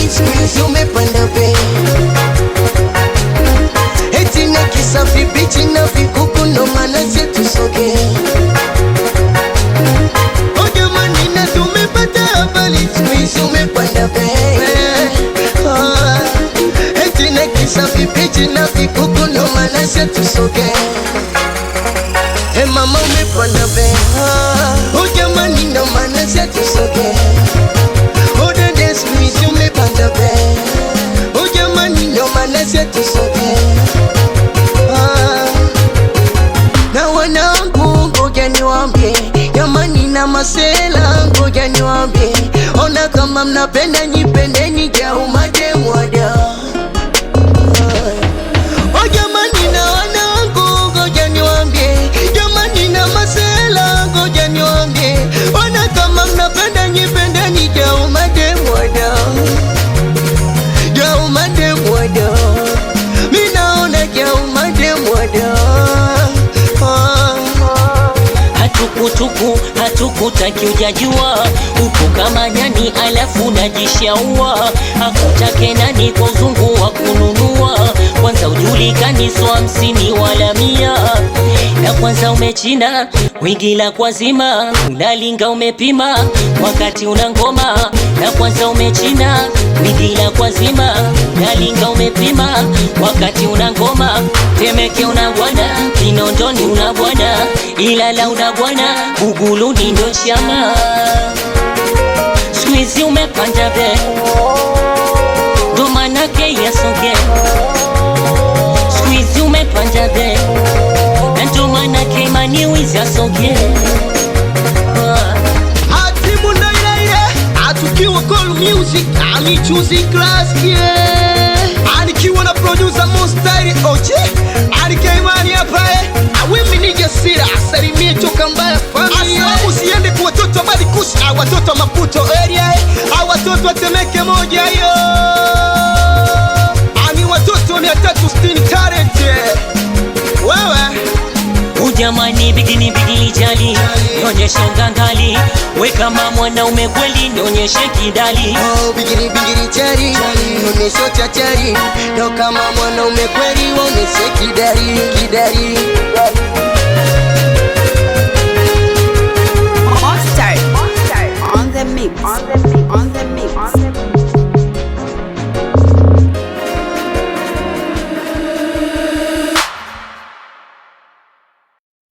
habari siku umepanda bei. Eti na kisafi bichi na vikuku ndo maana zetu soge. Oh jamani na tumepata habari siku umepanda bei. Eti na kisafi bichi na vikuku ndo maana zetu soge. Hey mama umepanda bei. Oh jamani ndo maana zetu soge. Oh dada siku umepanda bei. Oh jamani ndo maana zetu soge. Na wanangu ngoja niwaambie, jamani na masela ngoja niwaambie, ona kama mnapenda nyipendeni jau mademwada. Oh jamani na wanangu ngoja niwaambie, jamani na masela ngoja niwaambie, ona kama mnapenda nyipendeni jau mademwada. Jau mademwada, minaona jau mademwada. Hatukutuku, hatukutaki ujajua, upo kama nyani alafu unajishaua. Hakutake nani kwa uzungu wa kununua, kwanza ujulikani so 50 wala 100. Na kwanza umechina wigi la kwa zima, unalinga umepima wakati una ngoma. Na kwanza umechina wigi la kwa zima, unalinga umepima wakati una ngoma. Temeke una bwana, Kinondoni una bwana, Ilala una bwana, Buguruni ndo chama. Squeeze umepanda bei, ndo manake ya soge. Squeeze umepanda bei, ndo manake maniwizi ya soge. Atimu ndo ile ile, atukiwa Call Music, amichuzi classic. Anikiwa na producer Mustari Oje, Anikemani hapa awimi nije sira, salimie toka Mbaya family. Asalamu siende kwa watoto wa Badi Kush, watoto wa Maputo area, watoto wa Temeke moja hiyo. Ani watoto wa 360 talent. Wewe Ujamani bigini jali, nyonyeshe ngangali, we kama mwanaume kweli nyonyeshe kidali. Oh bigini jali, nyonyeshe chachari, ndo kama mwanaume kweli nyonyeshe kidali. Monster on the mix.